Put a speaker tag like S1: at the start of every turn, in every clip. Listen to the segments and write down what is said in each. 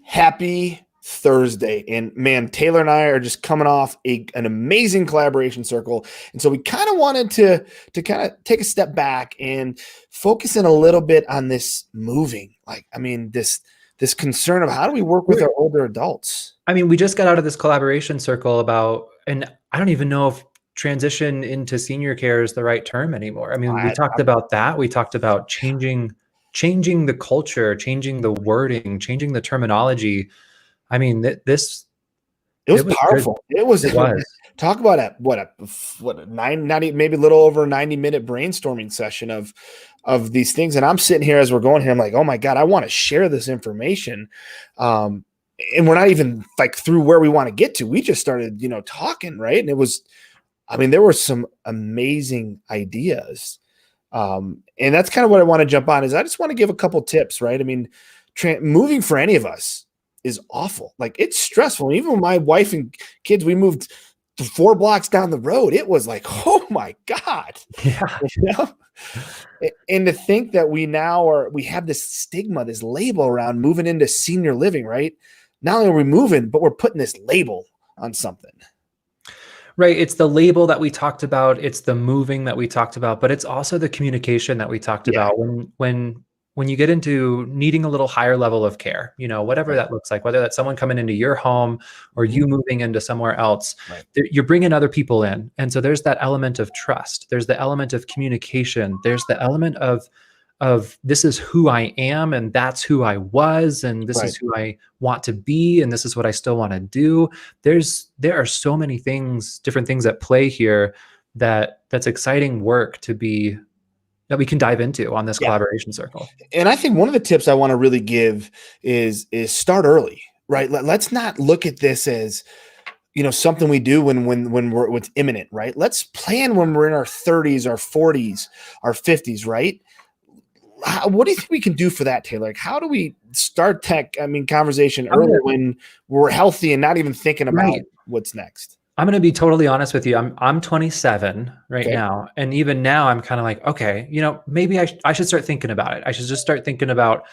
S1: Happy Thursday. And man, Taylor and I are just coming off an amazing collaboration circle. And so we kind of wanted to kind of take a step back and focus in a little bit on this moving. This concern of how do we work with our older adults?
S2: I mean, we just got out of this collaboration circle about, and I don't even know if transition into senior care is the right term anymore. I mean, we talked about that. We talked about changing the culture, changing the wording, changing the terminology. I mean,
S1: it was powerful. It was. Talk about a 90, maybe a little over 90-minute brainstorming session of these things. And I'm sitting here as we're going here. I'm like, oh my God, I want to share this information. And we're not even like through where we want to get to. We just started, talking, right? And there were some amazing ideas. And that's kind of what I want to jump on is I just want to give a couple tips, right? I mean, moving for any of us is awful. Like it's stressful. Even with my wife and kids, we moved 4 blocks down the road. It was like, oh my God.
S2: Yeah.
S1: And to think that we have this stigma, this label around moving into senior living, right? Not only are we moving, but we're putting this label on something.
S2: Right. It's the label that we talked about. It's the moving that we talked about, but it's also the communication that we talked about when you get into needing a little higher level of care, whatever that looks like, whether that's someone coming into your home or you moving into somewhere else, you're bringing other people in. And so there's that element of trust. There's the element of communication. There's the element of this is who I am and that's who I was and this is who I want to be and this is what I still want to do. There are so many different things at play here that's exciting work that we can dive into on this collaboration circle.
S1: And I think one of the tips I want to really give is start early, right? Let's not look at this as, something we do when it's imminent, right? Let's plan when we're in our 30s, our 40s, our 50s, right? What do you think we can do for that, Taylor? Like, how do we start conversation early when we're healthy and not even thinking about what's next?
S2: I'm going to be totally honest with you. I'm 27 right now. And even now I'm kind of like, okay, maybe I should start thinking about it. I should just start thinking about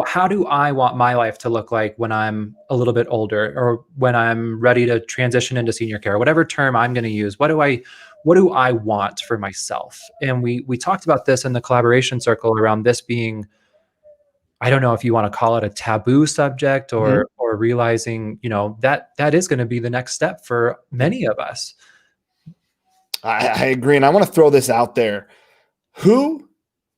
S2: how do I want my life to look like when I'm a little bit older or when I'm ready to transition into senior care, whatever term I'm going to use. What do I want for myself? And we talked about this in the collaboration circle around this being, I don't know if you want to call it a taboo subject or realizing, that is going to be the next step for many of us.
S1: I agree. And I want to throw this out there. Who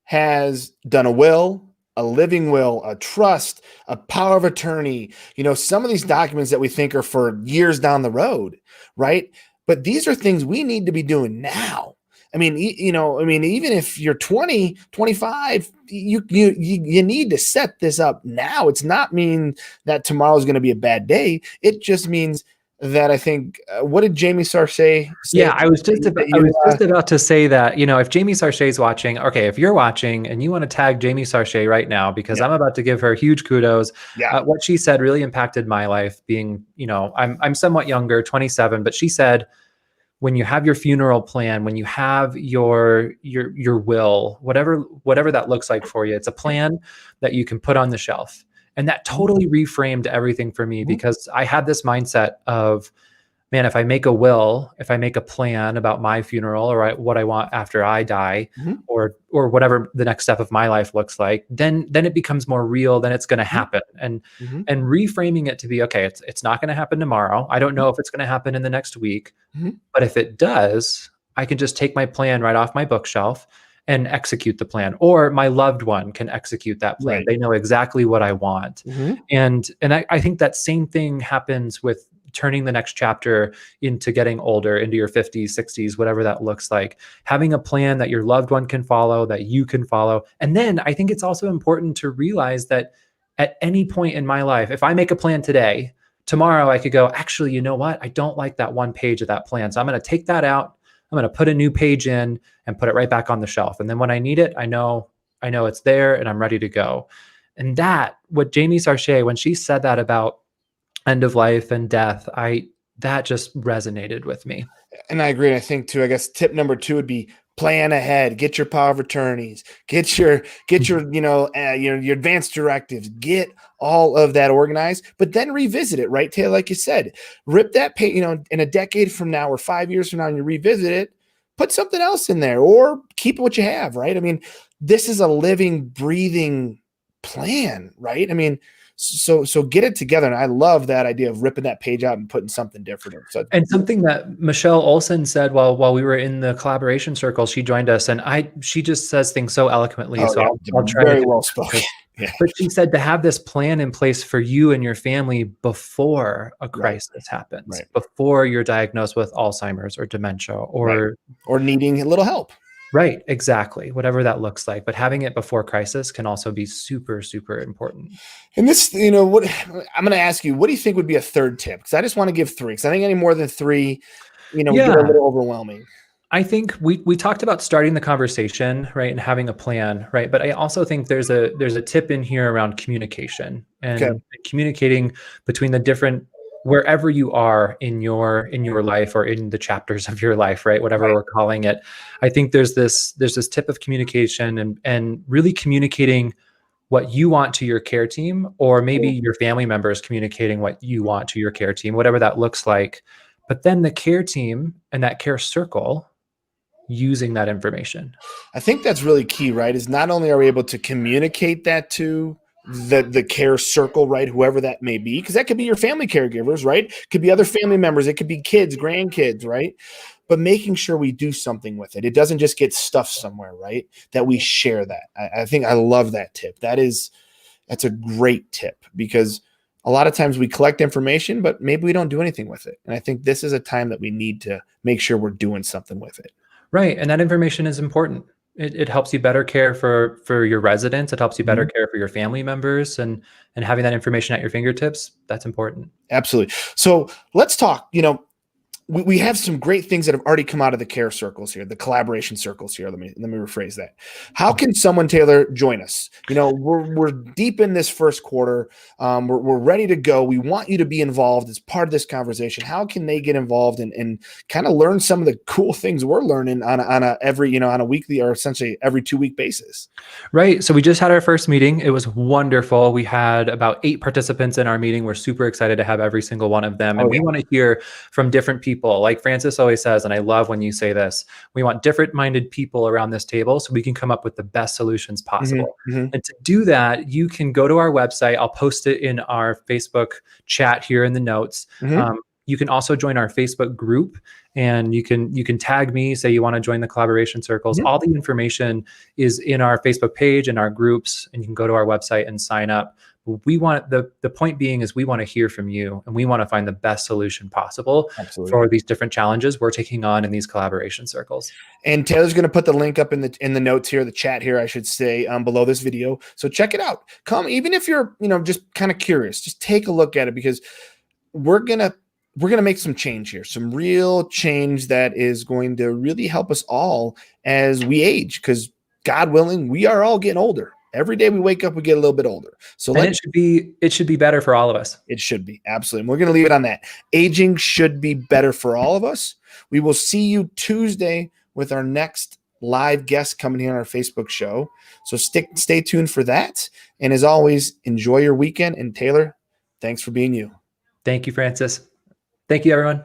S1: has done a will, a living will, a trust, a power of attorney, some of these documents that we think are for years down the road, right? But these are things we need to be doing now. Even if you're 20, 25, you need to set this up now. It's not mean that tomorrow is going to be a bad day. It just means that I think, what did Jamie Sarche say?
S2: Yeah, I was just about to say that, if Jamie Sarche is watching, okay, if you're watching and you want to tag Jamie Sarche right now, because I'm about to give her huge kudos. What she said really impacted my life being, I'm somewhat younger, 27, but she said, when you have your funeral plan, when you have your will, whatever that looks like for you, it's a plan that you can put on the shelf. And that totally reframed everything for me because I had this mindset of, man, if I make a will, if I make a plan about my funeral or what I want after I die or whatever the next step of my life looks like, then it becomes more real, then it's going to happen. And reframing it to be, okay, it's not going to happen tomorrow. I don't know if it's going to happen in the next week, but if it does, I can just take my plan right off my bookshelf and execute the plan, or my loved one can execute that plan. They know exactly what I want. And I think that same thing happens with turning the next chapter into getting older, into your 50s, 60s, whatever that looks like, having a plan that your loved one can follow, that you can follow. And then I think it's also important to realize that at any point in my life, if I make a plan today, tomorrow I could go, actually, you know what? I don't like that one page of that plan. So I'm going to take that out. I'm going to put a new page in and put it right back on the shelf. And then when I need it, I know it's there and I'm ready to go. And what Jamie Sarche, when she said that about end of life and death, that just resonated with me.
S1: And I agree. And I think too, I guess tip number 2 would be plan ahead, get your power of attorneys, get your your advanced directives, get all of that organized, but then revisit it, right, Taylor? Like you said, rip that page, in a decade from now or 5 years from now, and you revisit it, put something else in there or keep what you have, right? I mean, this is a living, breathing plan, right? I mean, so get it together. And I love that idea of ripping that page out and putting something different. So,
S2: and something that Michelle Olson said while we were in the collaboration circle, she joined us, and she just says things so eloquently. I'll try
S1: very well spoken.
S2: Yeah. But she said to have this plan in place for you and your family before a crisis happens, before you're diagnosed with Alzheimer's or dementia or
S1: needing a little help.
S2: Right, exactly. Whatever that looks like, but having it before crisis can also be super, super important.
S1: And this, what I'm going to ask you, what do you think would be a third tip? Because I just want to give 3. Because I think any more than 3, get a little overwhelming.
S2: I think we talked about starting the conversation, right, and having a plan, right? But I also think there's a tip in here around communication and communicating between the different, wherever you are in your life or in the chapters of your life, right? Whatever we're calling it. I think there's this tip of communication and really communicating what you want to your care team, or maybe your family members communicating what you want to your care team, whatever that looks like. But then the care team and that care circle using that information.
S1: I think that's really key, right? Is not only are we able to communicate that to the care circle, right? Whoever that may be, because that could be your family caregivers, right? It could be other family members. It could be kids, grandkids, right? But making sure we do something with it. It doesn't just get stuffed somewhere, right? That we share that. I think I love that tip. That's a great tip, because a lot of times we collect information, but maybe we don't do anything with it. And I think this is a time that we need to make sure we're doing something with it.
S2: Right. And that information is important. It helps you better care for your residents. It helps you better care for your family members, and having that information at your fingertips, that's important.
S1: Absolutely. So let's talk, we have some great things that have already come out of the care circles here, the collaboration circles here. Let me rephrase that. How can someone, Taylor, join us? We're deep in this first quarter. We're ready to go. We want you to be involved as part of this conversation. How can they get involved and kind of learn some of the cool things we're learning on a weekly or essentially every 2-week basis?
S2: Right. So we just had our first meeting. It was wonderful. We had about 8 participants in our meeting. We're super excited to have every single one of them. And we want to hear from different people. Like Francis always says, and I love when you say this, we want different-minded people around this table so we can come up with the best solutions possible. And to do that, you can go to our website. I'll post it in our Facebook chat here in the notes. You can also join our Facebook group, and you can tag me, say you want to join the collaboration circles. All the information is in our Facebook page and our groups, and you can go to our website and sign up. We want the point being is we want to hear from you, and we want to find the best solution possible for these different challenges we're taking on in these collaboration circles.
S1: And Taylor's going to put the link up in the notes here, the chat here, I should say, below this video. So check it out. Come, even if you're just kind of curious, just take a look at it, because we're gonna make some change here, some real change that is going to really help us all as we age, because God willing, we are all getting older. Every day we wake up, we get a little bit older. So
S2: it should be better for all of us.
S1: It should be. Absolutely. And we're going to leave it on that. Aging should be better for all of us. We will see you Tuesday with our next live guest coming here on our Facebook show. So stay tuned for that. And as always, enjoy your weekend. And Taylor, thanks for being you.
S2: Thank you, Francis. Thank you, everyone.